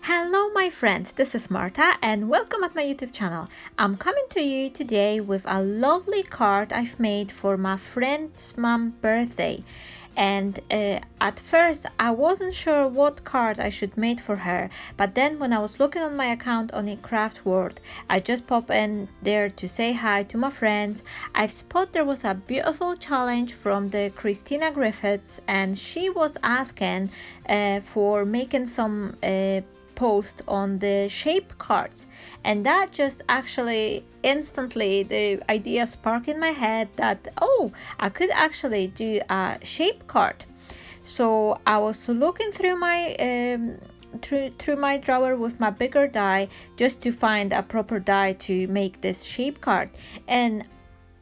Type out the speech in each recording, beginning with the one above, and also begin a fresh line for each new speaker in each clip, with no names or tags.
Hello my friends, this is Marta and welcome at my YouTube channel. I'm coming to you today with a lovely card I've made for my friend's mom's birthday. And at first I wasn't sure what card I should make for her, but then when I was looking on my account on CraftWorld, I just pop in there to say hi to my friends. I've spotted there was a beautiful challenge from the Christina Griffiths, and she was asking for making some post on the shape cards, and that just actually instantly the idea sparked in my head that I could actually do a shape card. So I was looking through my through my drawer with my bigger die just to find a proper die to make this shape card, and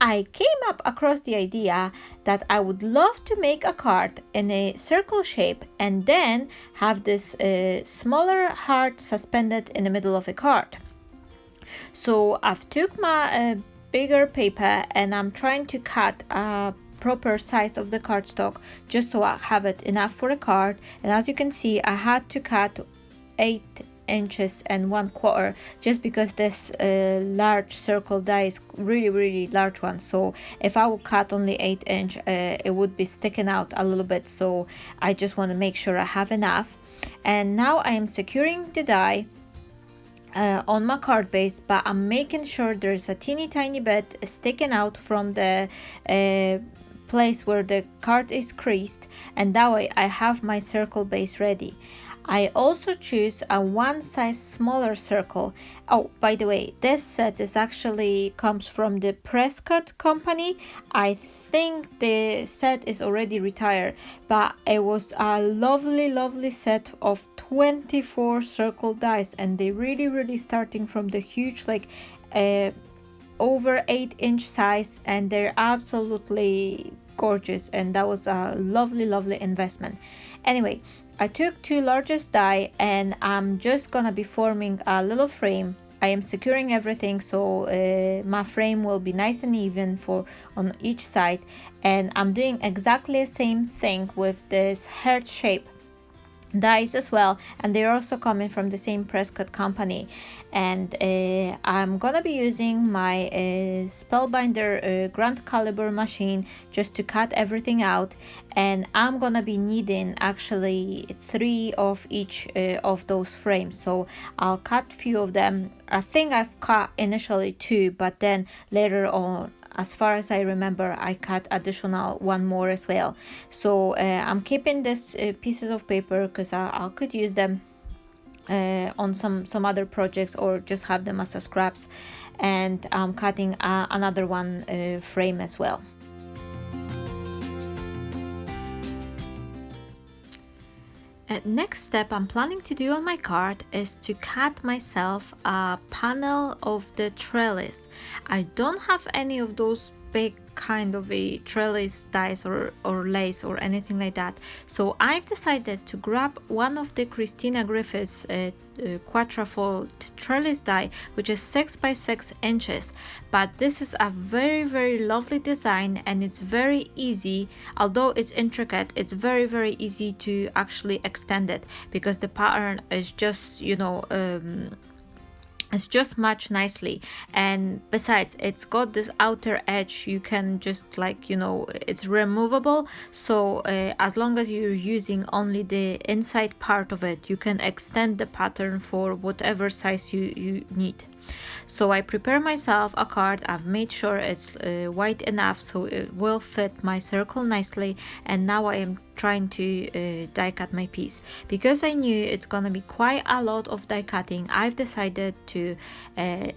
I came up across the idea that I would love to make a card in a circle shape and then have this smaller heart suspended in the middle of a card. So I've took my bigger paper and I'm trying to cut a proper size of the cardstock just so I have it enough for a card. And as you can see, I had to cut 8 inches and 1/4 just because this large circle die is really large one. So if I would cut only 8 inch, it would be sticking out a little bit. So I just want to make sure I have enough. And now I am securing the die on my card base, but I'm making sure there's a teeny tiny bit sticking out from the place where the card is creased, and that way I have my circle base ready. I also choose a one size smaller circle. Oh, by the way, this set is actually comes from the Prescott company. I think the set is already retired, but it was a lovely set of 24 circle dies, and they really starting from the huge, like over 8-inch size, and they're absolutely gorgeous, and that was a lovely investment. Anyway, I took two largest die and I'm just gonna be forming a little frame. I am securing everything so my frame will be nice and even for on each side, and I'm doing exactly the same thing with this heart shape dies as well, and they're also coming from the same Prescott company. And I'm gonna be using my Spellbinder Grand Caliber machine just to cut everything out, and I'm gonna be needing actually 3 of each of those frames, so I'll cut few of them. I think I've cut initially 2, but then later on, as far as I remember, I cut additional 1 more as well. So I'm keeping these pieces of paper because I could use them on some other projects or just have them as a scraps, and I'm cutting another one frame as well. Next step I'm planning to do on my card is to cut myself a panel of the trellis. I don't have any of those big kind of a trellis dies or lace or anything like that, so I've decided to grab one of the Christina Griffiths quadrifold trellis die, which is 6 by 6 inches. But this is a very lovely design, and it's very easy. Although it's intricate, it's very easy to actually extend it because the pattern is just, you know, it's just matched nicely, and besides it's got this outer edge. You can just, like, you know, it's removable, so as long as you're using only the inside part of it, you can extend the pattern for whatever size you need. So I prepare myself a card. I've made sure it's wide enough so it will fit my circle nicely, and now I am trying to die cut my piece. Because I knew it's gonna be quite a lot of die cutting, I've decided to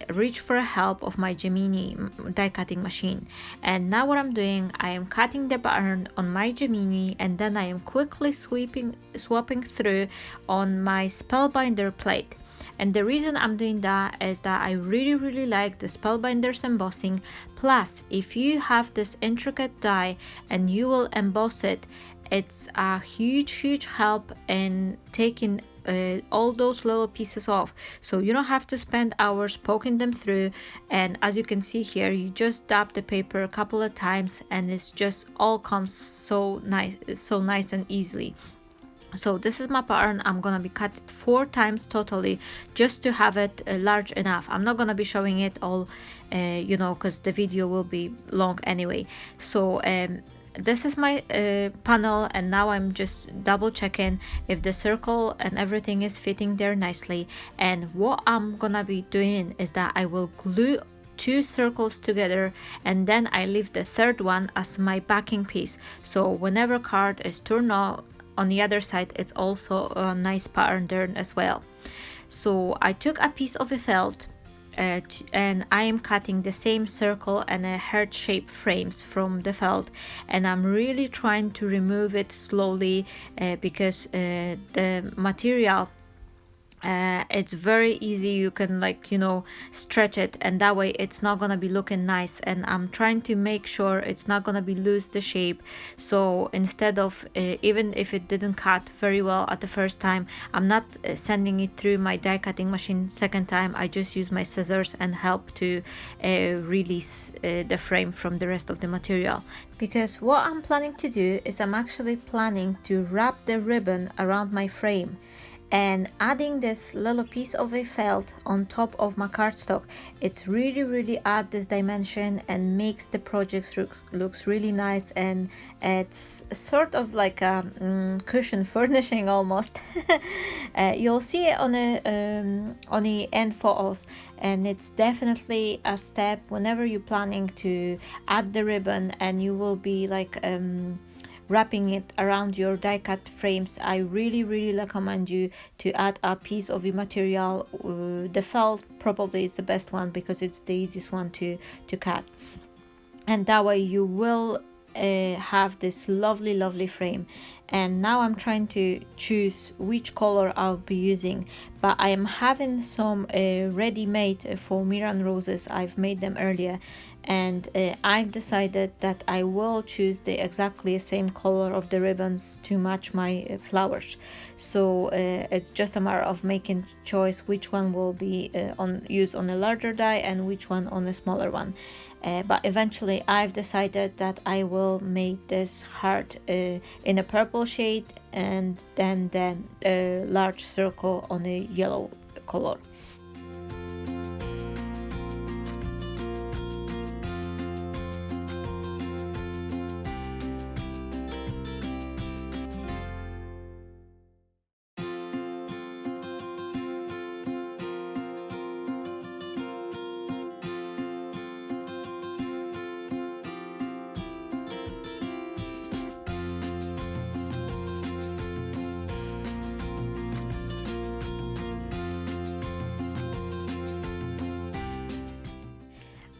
reach for help of my Gemini die cutting machine. And now what I'm doing, I am cutting the pattern on my Gemini, and then I am quickly swapping through on my Spellbinder plate. And the reason I'm doing that is that I really like the Spellbinder's embossing. Plus, if you have this intricate die and you will emboss it, it's a huge help in taking all those little pieces off, so you don't have to spend hours poking them through. And as you can see here, you just dab the paper a couple of times and it's just all comes so nice and easily. So this is my pattern. I'm gonna be cut it 4 times totally, just to have it large enough. I'm not gonna be showing it all, you know, because the video will be long anyway. So this is my panel, and now I'm just double checking if the circle and everything is fitting there nicely. And what I'm gonna be doing is that I will glue 2 circles together, and then I leave the third one as my backing piece, so whenever card is turned on the other side, it's also a nice pattern there as well. So I took a piece of a felt, and I am cutting the same circle and a heart shape frames from the felt, and I'm really trying to remove it slowly, because the material, it's very easy. You can, like, you know, stretch it, and that way it's not gonna be looking nice, and I'm trying to make sure it's not gonna be lose the shape. So instead of even if it didn't cut very well at the first time, I'm not sending it through my die cutting machine second time. I just use my scissors and help to release the frame from the rest of the material, because what I'm planning to do is I'm actually planning to wrap the ribbon around my frame, and adding this little piece of a felt on top of my cardstock, it's really add this dimension and makes the project looks really nice, and it's sort of like a cushion furnishing almost. You'll see it on the end photos, and it's definitely a step whenever you're planning to add the ribbon, and you will be like wrapping it around your die cut frames. I really recommend you to add a piece of the material. The felt probably is the best one because it's the easiest one to cut, and that way you will have this lovely frame. And now I'm trying to choose which color I'll be using, but I am having some ready-made for Miran roses. I've made them earlier, and I've decided that I will choose the exactly same color of the ribbons to match my flowers. So it's just a matter of making choice which one will be used on a larger die and which one on a smaller one. But eventually I've decided that I will make this heart in a purple shade, and then the large circle on a yellow color.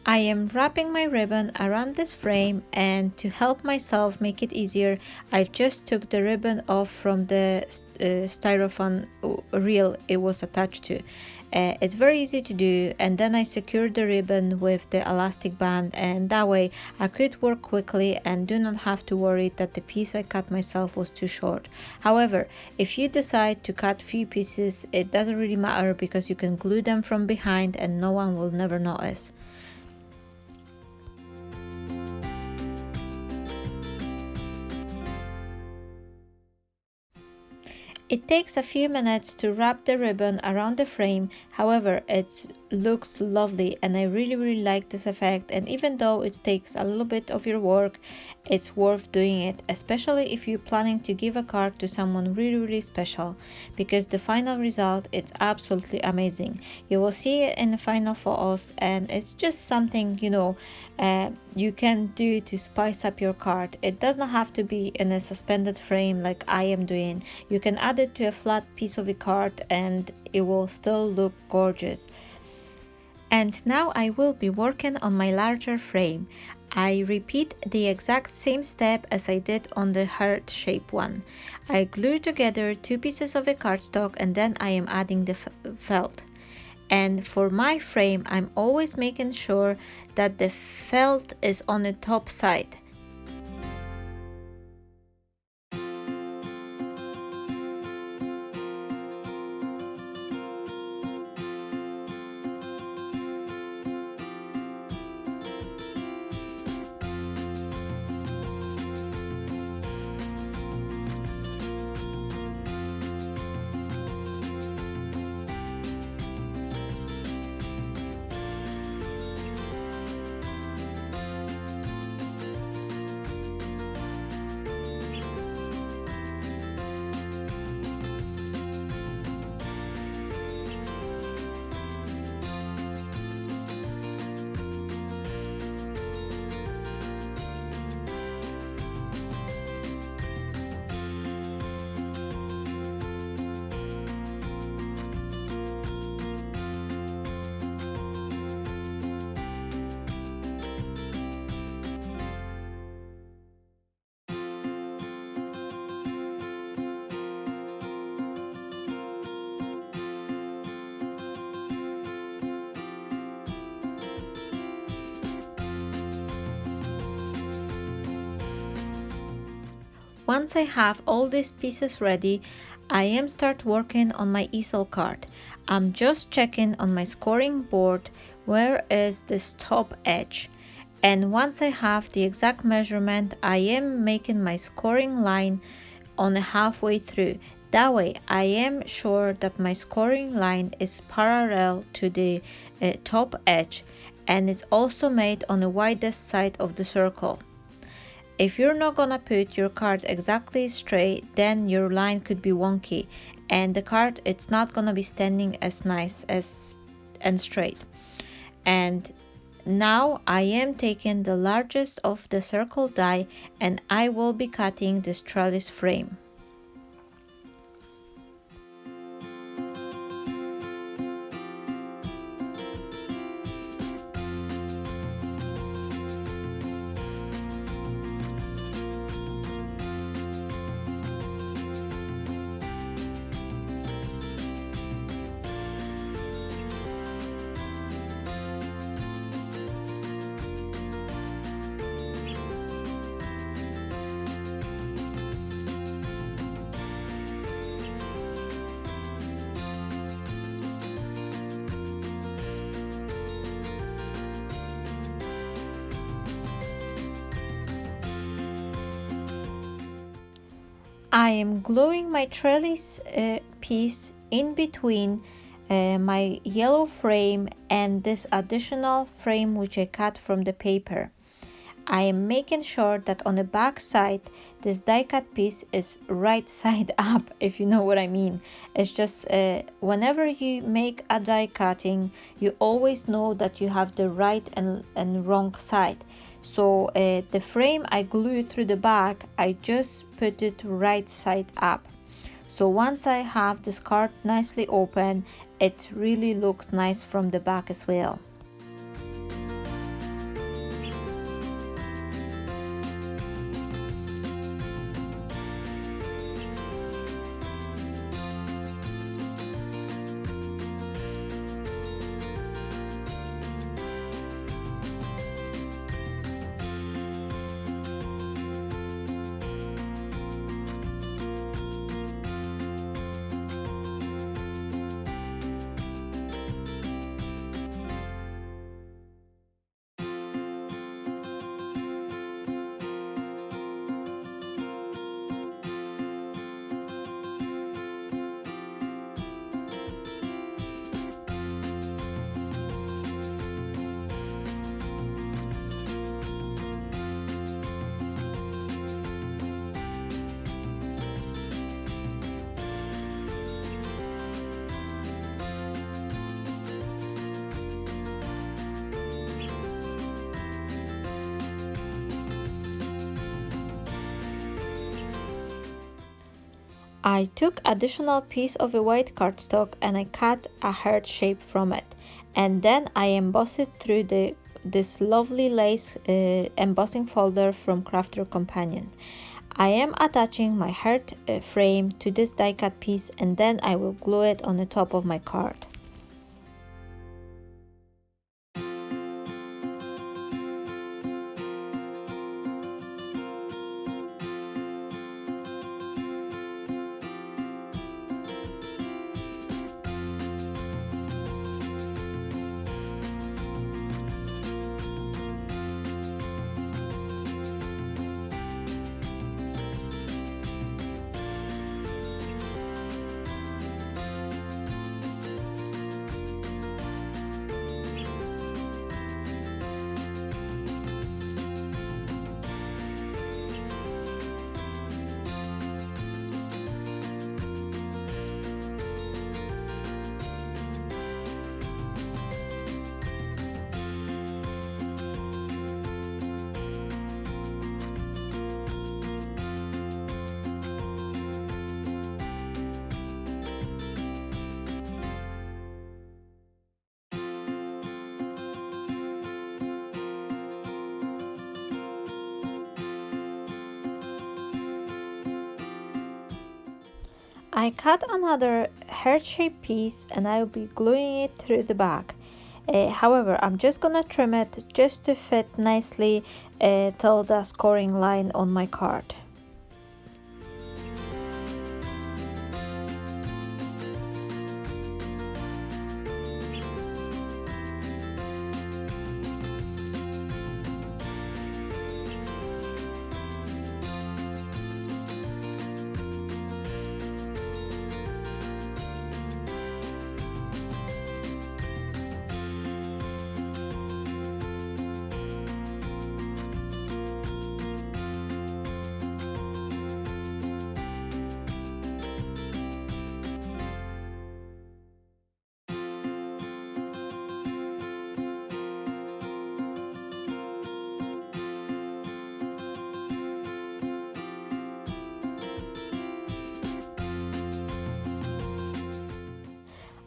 I am wrapping my ribbon around this frame, and to help myself make it easier, I've just took the ribbon off from the styrofoam reel it was attached to. It's very easy to do, and then I secured the ribbon with the elastic band, and that way I could work quickly and do not have to worry that the piece I cut myself was too short. However, if you decide to cut few pieces, it doesn't really matter because you can glue them from behind and no one will never notice. It takes a few minutes to wrap the ribbon around the frame, however it looks lovely and I really like this effect, and even though it takes a little bit of your work, it's worth doing it, especially if you're planning to give a card to someone really special, because the final result is absolutely amazing. You will see it in the final photos, and it's just something, you know, you can do to spice up your card. It does not have to be in a suspended frame like I am doing. You can add it to a flat piece of a card and it will still look gorgeous. And now I will be working on my larger frame. I repeat the exact same step as I did on the heart shape one. I glue together 2 pieces of a cardstock, and then I am adding the felt. And for my frame, I'm always making sure that the felt is on the top side. Once I have all these pieces ready, I am start working on my easel card. I'm just checking on my scoring board where is this top edge. And once I have the exact measurement, I am making my scoring line on halfway through. That way I am sure that my scoring line is parallel to the top edge, and it's also made on the widest side of the circle. If you're not gonna put your card exactly straight, then your line could be wonky and the card it's not gonna be standing as nice as and straight. And now I am taking the largest of the circle die and I will be cutting this trellis frame. I am gluing my trellis piece in between my yellow frame and this additional frame which I cut from the paper. I am making sure that on the back side this die cut piece is right side up, if you know what I mean. It's just whenever you make a die cutting, you always know that you have the right and wrong side. So the frame I glue through the back, I just put it right side up. So once I have this card nicely open, it really looks nice from the back as well. I took additional piece of a white cardstock and I cut a heart shape from it, and then I embossed it through this lovely lace embossing folder from CraftWorld Companion. I am attaching my heart frame to this die cut piece and then I will glue it on the top of my card. I cut another heart-shaped piece and I will be gluing it through the back. However, I'm just gonna trim it just to fit nicely till the scoring line on my card.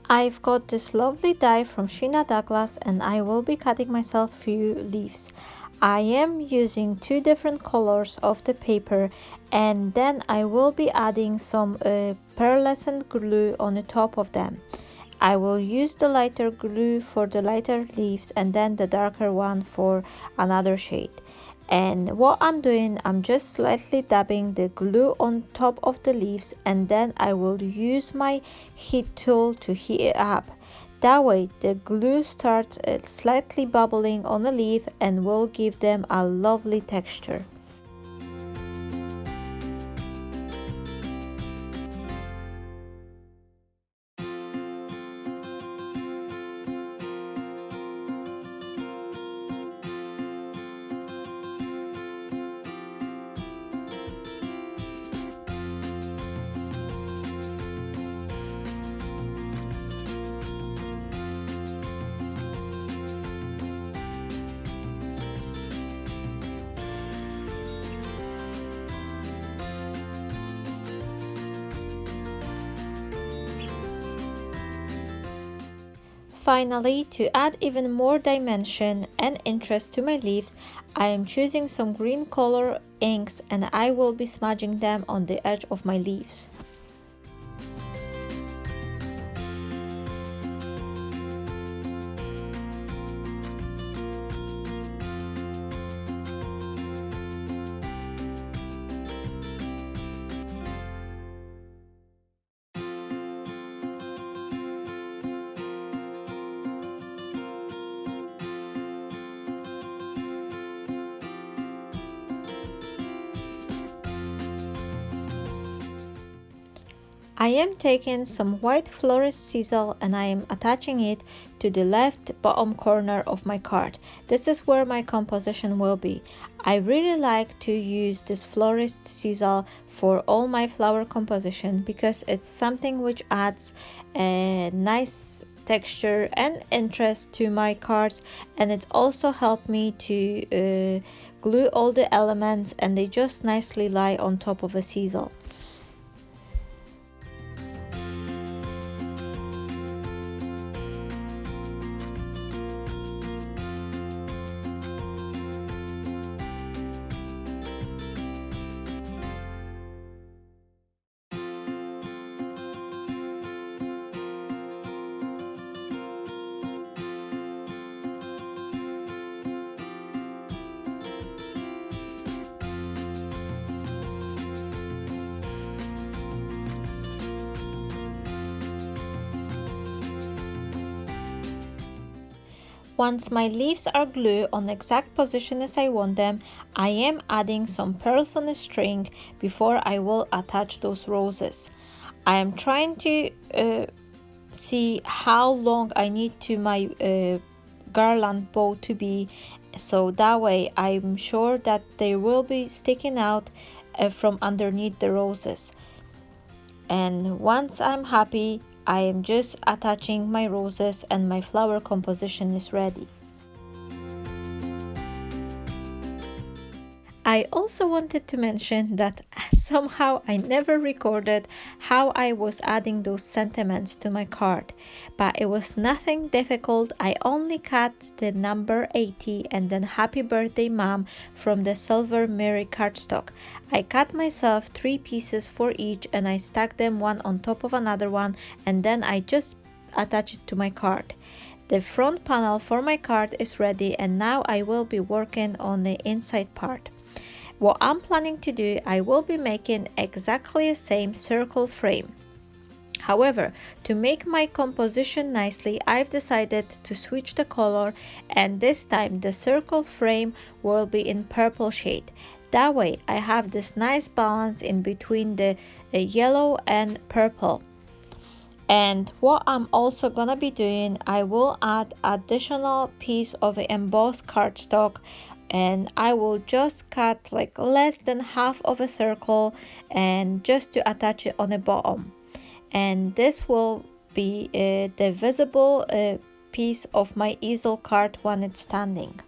I've got this lovely die from Sheena Douglas and I will be cutting myself few leaves. I am using 2 different colors of the paper, and then I will be adding some pearlescent glue on the top of them. I will use the lighter glue for the lighter leaves and then the darker one for another shade. And what I'm doing, I'm just slightly dabbing the glue on top of the leaves, and then I will use my heat tool to heat it up. That way the glue starts slightly bubbling on the leaf and will give them a lovely texture. Finally, to add even more dimension and interest to my leaves, I am choosing some green color inks and I will be smudging them on the edge of my leaves. I am taking some white florist sizzle and I am attaching it to the left bottom corner of my card. This is where my composition will be. I really like to use this florist sizzle for all my flower composition because it's something which adds a nice texture and interest to my cards, and it's also helped me to glue all the elements and they just nicely lie on top of a sizzle. Once my leaves are glued on the exact position as I want them, I am adding some pearls on a string before I will attach those roses. I am trying to see how long I need to my garland bow to be, so that way I'm sure that they will be sticking out from underneath the roses. And once I'm happy, I am just attaching my roses and my flower composition is ready. I also wanted to mention that somehow I never recorded how I was adding those sentiments to my card, but it was nothing difficult. I only cut the number 80 and then happy birthday mom from the silver Mary cardstock. I cut myself 3 pieces for each and I stacked them one on top of another one, and then I just attach it to my card. The front panel for my card is ready, and now I will be working on the inside part. What I'm planning to do, I will be making exactly the same circle frame. However, to make my composition nicely, I've decided to switch the color, and this time the circle frame will be in purple shade. That way I have this nice balance in between the yellow and purple. And what I'm also gonna be doing, I will add additional piece of embossed cardstock, and I will just cut like less than half of a circle and just to attach it on the bottom. And this will be the visible piece of my easel card when it's standing.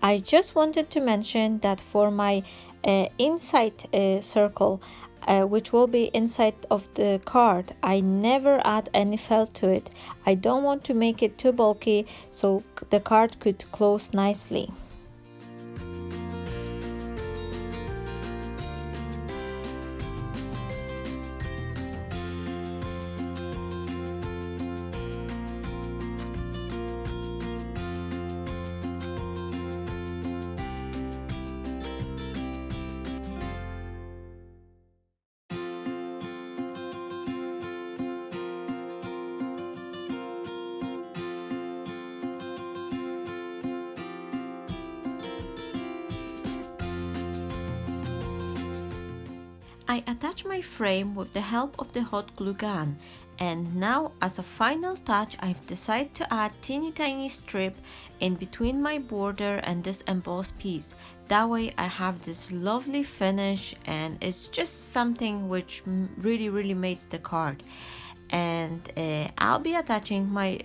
I just wanted to mention that for my inside circle, which will be inside of the card, I never add any felt to it. I don't want to make it too bulky, so the card could close nicely. I attach my frame with the help of the hot glue gun, and now as a final touch I've decided to add teeny tiny strip in between my border and this embossed piece. That way I have this lovely finish, and it's just something which really makes the card. And I'll be attaching my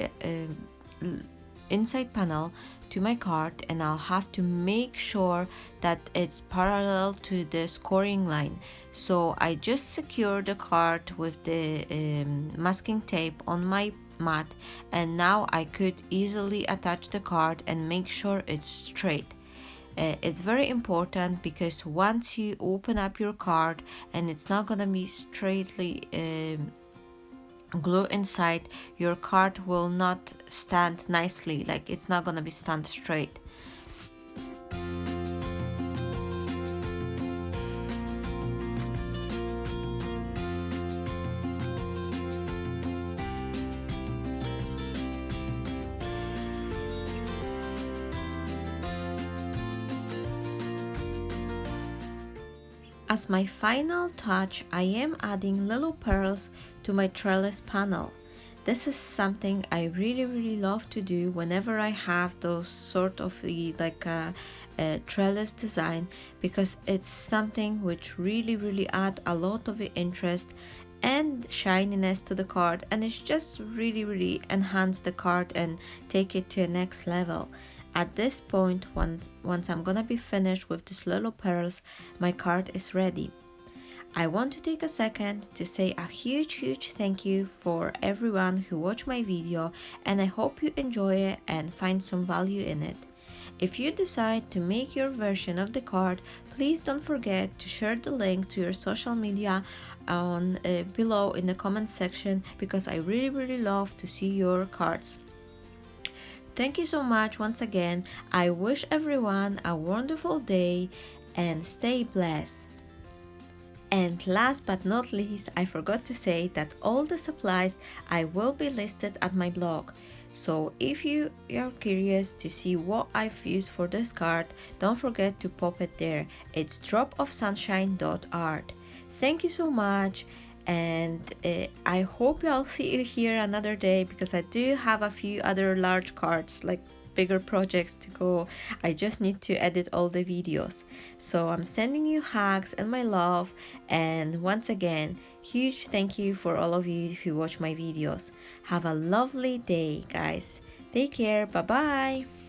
inside panel to my card, and I'll have to make sure that it's parallel to the scoring line. So I just secure the card with the masking tape on my mat, and now I could easily attach the card and make sure it's straight. It's very important because once you open up your card and it's not gonna be straightly glue inside, your card will not stand nicely, like it's not gonna be stand straight. As my final touch, I am adding little pearls to my trellis panel. This is something I really love to do whenever I have those sort of like a trellis design, because it's something which really add a lot of interest and shininess to the card, and it's just really enhance the card and take it to the next level. At this point, once I'm gonna be finished with these little pearls, my card is ready. I want to take a second to say a huge thank you for everyone who watched my video, and I hope you enjoy it and find some value in it. If you decide to make your version of the card, please don't forget to share the link to your social media on below in the comment section, because I really love to see your cards. Thank you so much once again. I wish everyone a wonderful day and stay blessed. And last but not least, I forgot to say that all the supplies I will be listed at my blog. So if you are curious to see what I've used for this card, don't forget to pop it there. It's dropofsunshine.art. Thank you so much, and I hope I'll see you here another day, because I do have a few other large cards, like bigger projects to go. I just need to edit all the videos. So I'm sending you hugs and my love, and once again, huge thank you for all of you who watch my videos. Have a lovely day, guys. Take care. Bye bye.